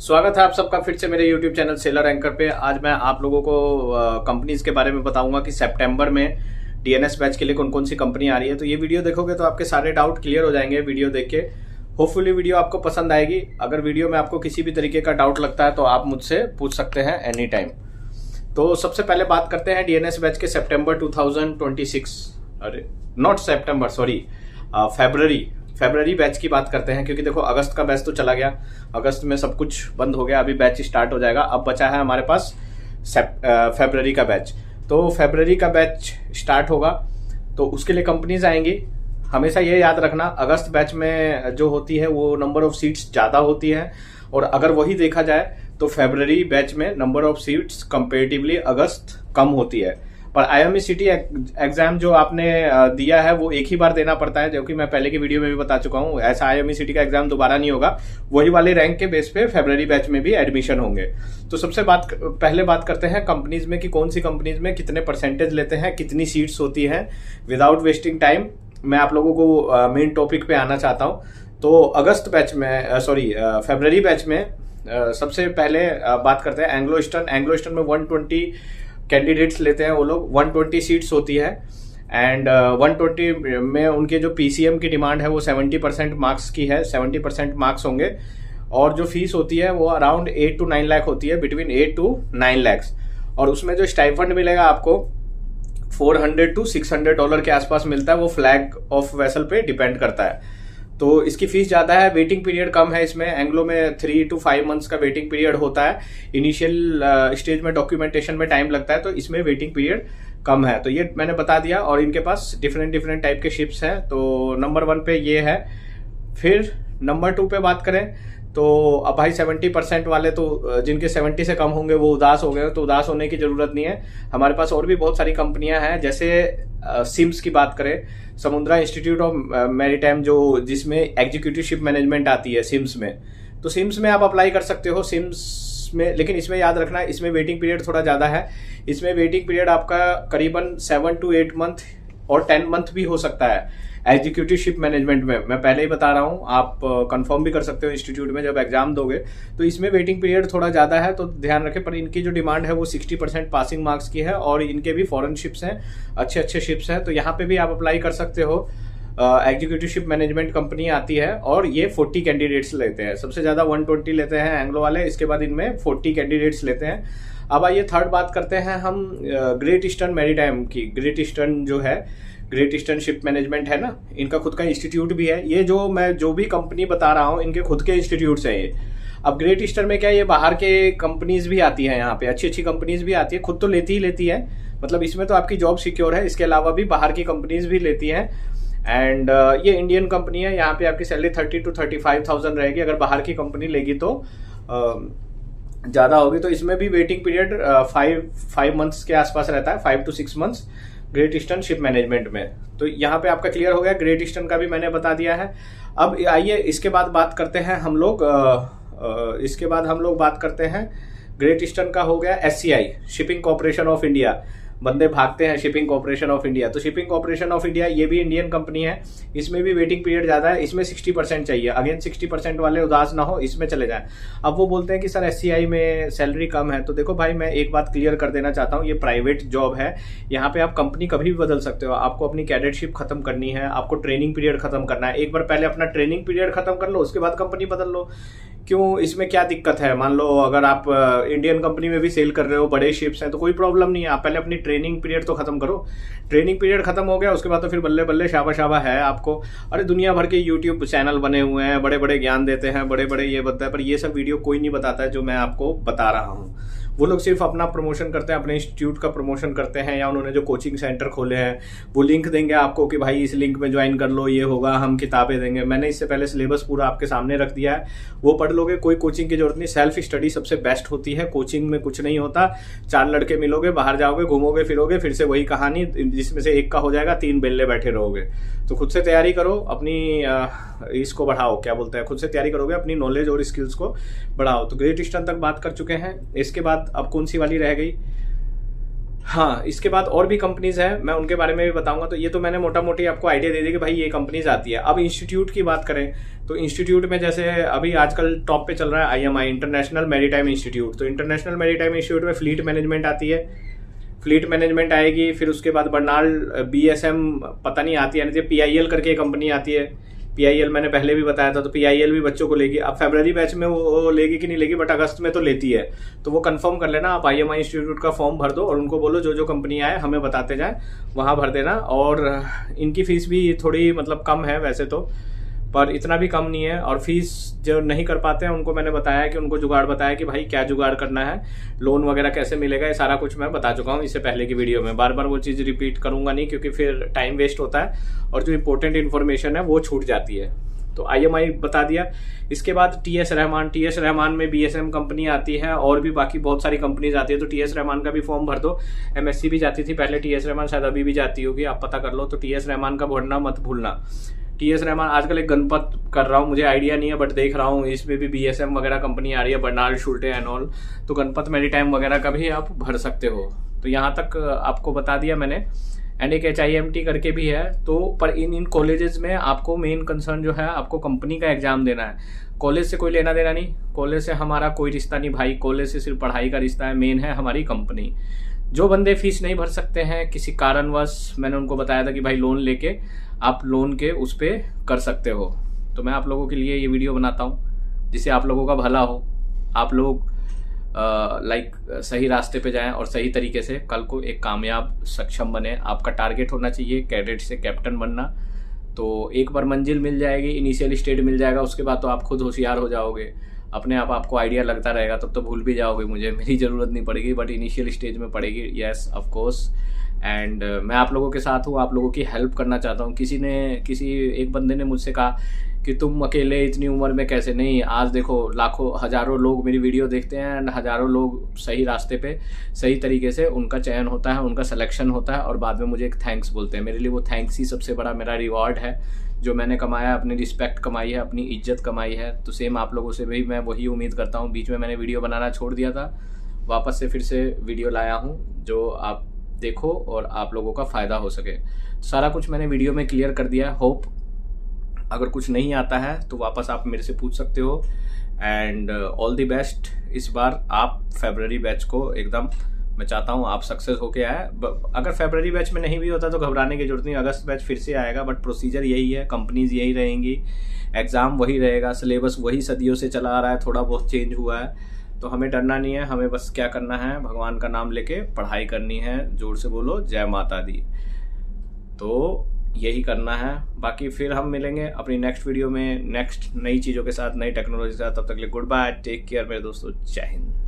स्वागत है आप सबका फिर से मेरे YouTube चैनल सेलर एंकर पे। आज मैं आप लोगों को कंपनीज के बारे में बताऊंगा कि सितंबर में डीएनएस बैच के लिए कौन कौन सी कंपनी आ रही है। तो ये वीडियो देखोगे तो आपके सारे डाउट क्लियर हो जाएंगे वीडियो देख के। होपफुली वीडियो आपको पसंद आएगी। अगर वीडियो में आपको किसी भी तरीके का डाउट लगता है तो आप मुझसे पूछ सकते हैं एनी टाइम। तो सबसे पहले बात करते हैं डीएनएस बैच के सितंबर 2026 फरवरी बैच की बात करते हैं, क्योंकि देखो अगस्त का बैच तो चला गया, अगस्त में सब कुछ बंद हो गया, अभी बैच स्टार्ट हो जाएगा। अब बचा है हमारे पास फरवरी का बैच। तो फरवरी का बैच स्टार्ट होगा तो उसके लिए कंपनीज आएंगी। हमेशा ये याद रखना, अगस्त बैच में जो होती है वो नंबर ऑफ सीट्स ज्यादा होती है, और अगर वही देखा जाए तो फरवरी बैच में नंबर ऑफ सीट्स कंपेरेटिवली अगस्त कम होती है। पर आईएमई-सीटी एग्जाम जो आपने दिया है वो एक ही बार देना पड़ता है, जो कि मैं पहले की वीडियो में भी बता चुका हूँ। ऐसा आईएमई-सीटी का एग्जाम दोबारा नहीं होगा, वही वाले रैंक के बेस पे फरवरी बैच में भी एडमिशन होंगे। तो सबसे पहले बात करते हैं कंपनीज में कि कौन सी कंपनीज में कितने परसेंटेज लेते हैं, कितनी सीट्स होती हैं। विदाउट वेस्टिंग टाइम मैं आप लोगों को मेन टॉपिक पे आना चाहता हूँ। तो फरवरी बैच में सबसे पहले बात करते हैं एंग्लो ईस्टर्न में 120 कैंडिडेट्स लेते हैं वो लोग। 120 सीट्स होती है एंड 120 में उनके जो पीसीएम की डिमांड है वो 70% मार्क्स की है, 70% मार्क्स होंगे। और जो फीस होती है वो अराउंड 8 to 9 लाख होती है, बिटवीन 8 to 9 लाख। और उसमें जो स्टाइपेंड मिलेगा आपको $400 to $600 के आसपास मिलता है। वो फ्लैग ऑफ वेसल पे डिपेंड करता है। तो इसकी फीस ज्यादा है, वेटिंग पीरियड कम है इसमें। एंग्लो में 3 to 5 मंथ्स का वेटिंग पीरियड होता है। इनिशियल स्टेज में डॉक्यूमेंटेशन में टाइम लगता है, तो इसमें वेटिंग पीरियड कम है। तो ये मैंने बता दिया। और इनके पास डिफरेंट टाइप के शिप्स हैं। तो नंबर 1 पे ये है। फिर नंबर 2 पे बात करें तो अब भाई 70% वाले तो जिनके 70 से कम होंगे वो उदास हो गए, तो उदास होने की जरूरत नहीं है। हमारे पास और भी बहुत सारी कंपनियां हैं, जैसे सिम्स की बात करें, समुद्रा इंस्टीट्यूट ऑफ मैरीटाइम, जो जिसमें एग्जीक्यूटिव शिप मैनेजमेंट आती है सिम्स में। तो सिम्स में आप अप्लाई कर सकते हो सिम्स में, लेकिन इसमें याद रखना इसमें वेटिंग पीरियड थोड़ा ज्यादा है। इसमें वेटिंग पीरियड आपका करीबन 7 to 8 मंथ और 10 मंथ भी हो सकता है एग्जीक्यूटिव शिप मैनेजमेंट में। मैं पहले ही बता रहा हूँ, आप कंफर्म भी कर सकते हो इंस्टीट्यूट में जब एग्जाम दोगे। तो इसमें वेटिंग पीरियड थोड़ा ज्यादा है, तो ध्यान रखें। पर इनकी जो डिमांड है वो 60% पासिंग मार्क्स की है, और इनके भी फॉरेन शिप्स हैं, अच्छे शिप्स हैं। तो यहाँ पे भी आप अप्लाई कर सकते हो। एग्जीक्यूटिव शिप मैनेजमेंट कंपनी आती है और ये 40 कैंडिडेट्स लेते हैं। सबसे ज्यादा 120 लेते हैं एंग्लो वाले, इसके बाद इनमें 40 कैंडिडेट्स लेते हैं। अब आइए थर्ड बात करते हैं हम ग्रेट ईस्टर्न मैरीटाइम की। ग्रेट ईस्टर्न जो है, ग्रेट ईस्टर्न शिप मैनेजमेंट है ना, इनका खुद का इंस्टीट्यूट भी है। ये जो भी कंपनी बता रहा हूँ इनके खुद के इंस्टीट्यूट्स हैं ये। अब ग्रेट ईस्टर्न में क्या, ये बाहर के कंपनीज भी आती है, यहाँ पे अच्छी कंपनीज भी आती है। खुद तो लेती है, मतलब इसमें तो आपकी जॉब सिक्योर है, इसके अलावा भी बाहर की कंपनीज भी लेती है। एंड ये इंडियन कंपनी है, यहाँ पे आपकी सैलरी 30 to 35,000 रहेगी। अगर बाहर की कंपनी लेगी तो ज्यादा होगी। तो इसमें भी वेटिंग पीरियड 5 मंथ्स के आसपास रहता है, 5 to 6 months great eastern ship management में। तो यहाँ पे आपका क्लियर हो गया, ग्रेट ईस्टर्न का भी मैंने बता दिया है। अब आइए इसके बाद बात करते हैं हम लोग बात करते हैं ग्रेट ईस्टर्न का हो गया SCI, shipping corporation of India. बंदे भागते हैं शिपिंग कॉर्पोरेशन ऑफ इंडिया। तो शिपिंग कॉर्पोरेशन ऑफ इंडिया ये भी इंडियन कंपनी है, इसमें भी वेटिंग पीरियड ज्यादा है। इसमें 60% चाहिए। अगेन 60% वाले उदास ना हो, इसमें चले जाएं। अब वो बोलते हैं कि सर एससीआई में सैलरी कम है। तो देखो भाई, मैं एक बात क्लियर कर देना चाहता हूँ, ये प्राइवेट जॉब है। यहाँ पे आप कंपनी कभी भी बदल सकते हो। आपको अपनी कैडेटशिप खत्म करनी है, आपको ट्रेनिंग पीरियड खत्म करना है, एक बार पहले अपना ट्रेनिंग पीरियड खत्म कर लो, उसके बाद कंपनी बदल लो। क्यों, इसमें क्या दिक्कत है? मान लो अगर आप इंडियन कंपनी में भी सेल कर रहे हो, बड़े शिप्स हैं, तो कोई प्रॉब्लम नहीं है। आप पहले अपनी ट्रेनिंग पीरियड तो खत्म करो। ट्रेनिंग पीरियड खत्म हो गया, उसके बाद तो फिर बल्ले बल्ले शाबा है आपको। अरे दुनिया भर के यूट्यूब चैनल बने हुए हैं, बड़े ज्ञान देते हैं, बड़े ये बताते हैं, पर ये सब वीडियो कोई नहीं बताता है जो मैं आपको बता रहा हूँ। वो लोग सिर्फ अपना प्रमोशन करते हैं, अपने इंस्टीट्यूट का प्रमोशन करते हैं, या उन्होंने जो कोचिंग सेंटर खोले हैं वो लिंक देंगे आपको कि भाई इस लिंक में ज्वाइन कर लो, ये होगा, हम किताबें देंगे। मैंने इससे पहले सिलेबस पूरा आपके सामने रख दिया है, वो पढ़ लोगे, कोई कोचिंग की जरूरत नहीं। सेल्फ स्टडी सबसे बेस्ट होती है, कोचिंग में कुछ नहीं होता। 4 लड़के मिलोगे, बाहर जाओगे, घूमोगे फिरोगे, फिर से वही कहानी, जिसमें से एक का हो जाएगा, 3 बेल्ले बैठे रहोगे। तो खुद से तैयारी करो, अपनी इसको बढ़ाओ, क्या बोलते हैं, खुद से तैयारी करोगे, अपनी नॉलेज और स्किल्स को बढ़ाओ। तो ग्रेट ईस्टर्न तक बात कर चुके हैं। इसके बाद अब कौन सी वाली रह गई? हाँ, इसके बाद और भी कंपनीज हैं, मैं उनके बारे में भी बताऊंगा। तो ये तो मैंने मोटा मोटी आपको आइडिया दे दी कि भाई ये कंपनीज आती है। अब इंस्टीट्यूट की बात करें तो इंस्टीट्यूट में जैसे अभी आजकल टॉप पे चल रहा है IMI, इंटरनेशनल मैरीटाइम इंस्टीट्यूट। तो इंटरनेशनल मैरीटाइम इंस्टीट्यूट में फ्लीट मैनेजमेंट आती है, फ्लीट मैनेजमेंट आएगी। फिर उसके बाद बर्नार्ड BSM पता नहीं आती है, नहीं PIL करके कंपनी आती है। PIL मैंने पहले भी बताया था, तो PIL भी बच्चों को लेगी। अब फरवरी बैच में वो लेगी कि नहीं लेगी, बट अगस्त में तो लेती है। तो वो कंफर्म कर लेना, आप IMI इंस्टीट्यूट का फॉर्म भर दो और उनको बोलो जो जो कंपनी आए हमें बताते जाए, वहाँ भर देना। और इनकी फीस भी थोड़ी मतलब कम है वैसे तो, पर इतना भी कम नहीं है। और फीस जो नहीं कर पाते हैं उनको मैंने बताया कि उनको जुगाड़ बताया कि भाई क्या जुगाड़ करना है, लोन वगैरह कैसे मिलेगा, ये सारा कुछ मैं बता चुका हूँ इससे पहले की वीडियो में। बार बार वो चीज़ रिपीट करूंगा नहीं, क्योंकि फिर टाइम वेस्ट होता है और जो इंपॉर्टेंट इन्फॉर्मेशन है वो छूट जाती है। तो IMI बता दिया। इसके बाद TS रहमान में BSM कंपनी आती है, और भी बाकी बहुत सारी कंपनीज आती है। तो TS रहमान का भी फॉर्म भर दो। MSc भी जाती थी पहले TS रहमान, शायद अभी भी जाती होगी, आप पता कर लो। तो TS रहमान का भरना मत भूलना। TS रहमान आजकल एक गणपत कर रहा हूँ, मुझे आइडिया नहीं है बट देख रहा हूँ, इसमें भी BSM वगैरह कंपनी आ रही है, बर्नार्ड शुल्टे एंड ऑल। तो गणपत मैरीटाइम वगैरह का भी आप भर सकते हो। तो यहाँ तक आपको बता दिया मैंने। एंड एक HIMT करके भी है। तो पर इन कॉलेजेस में आपको मेन कंसर्न जो है, आपको कंपनी का एग्जाम देना है। कॉलेज से कोई लेना देना नहीं, कॉलेज से हमारा कोई रिश्ता नहीं भाई, कॉलेज से सिर्फ पढ़ाई का रिश्ता है। मेन है हमारी कंपनी। जो बंदे फीस नहीं भर सकते हैं किसी कारणवश, मैंने उनको बताया था कि भाई लोन लेके आप लोन के उस पे कर सकते हो। तो मैं आप लोगों के लिए ये वीडियो बनाता हूँ जिससे आप लोगों का भला हो, आप लोग सही रास्ते पे जाएं और सही तरीके से कल को एक कामयाब सक्षम बने। आपका टारगेट होना चाहिए कैडेट से कैप्टन बनना। तो एक बार मंजिल मिल जाएगी, इनिशियल स्टेज मिल जाएगा, उसके बाद तो आप खुद होशियार हो जाओगे, अपने आप आपको आइडिया लगता रहेगा, तब तो भूल भी जाओगे मुझे, मेरी ज़रूरत नहीं पड़ेगी, बट इनिशियल स्टेज में पड़ेगी। Yes of course. एंड मैं आप लोगों के साथ हूँ, आप लोगों की हेल्प करना चाहता हूँ। किसी एक बंदे ने मुझसे कहा कि तुम अकेले इतनी उम्र में कैसे, नहीं आज देखो लाखों हज़ारों लोग मेरी वीडियो देखते हैं एंड हज़ारों लोग सही रास्ते पे सही तरीके से उनका चयन होता है, उनका सिलेक्शन होता है और बाद में मुझे एक थैंक्स बोलते हैं। मेरे लिए वो थैंक्स ही सबसे बड़ा मेरा रिवॉर्ड है, जो मैंने कमाया, अपनी रिस्पेक्ट कमाई है, अपनी इज्जत कमाई है। तो सेम आप लोगों से भी मैं वही उम्मीद करता हूँ। बीच में मैंने वीडियो बनाना छोड़ दिया था, वापस से फिर से वीडियो लाया हूँ जो आप देखो और आप लोगों का फ़ायदा हो सके। सारा कुछ मैंने वीडियो में क्लियर कर दिया है। होप अगर कुछ नहीं आता है तो वापस आप मेरे से पूछ सकते हो। And all the best. इस बार आप फरवरी बैच को एकदम, मैं चाहता हूँ आप सक्सेस होके आए। अगर फरवरी बैच में नहीं भी होता तो घबराने की जरूरत नहीं, अगस्त बैच फिर से आएगा। बट प्रोसीजर यही है, कंपनीज यही रहेंगी, एग्ज़ाम वही रहेगा, सिलेबस वही सदियों से चला आ रहा है, थोड़ा बहुत चेंज हुआ है। तो हमें डरना नहीं है, हमें बस क्या करना है, भगवान का नाम लेके पढ़ाई करनी है। जोर से बोलो जय माता दी। तो यही करना है। बाकी फिर हम मिलेंगे अपनी नेक्स्ट वीडियो में नेक्स्ट नई चीज़ों के साथ, नई टेक्नोलॉजी के साथ। तब तक के लिए गुड बाय, टेक केयर मेरे दोस्तों, जय हिंद।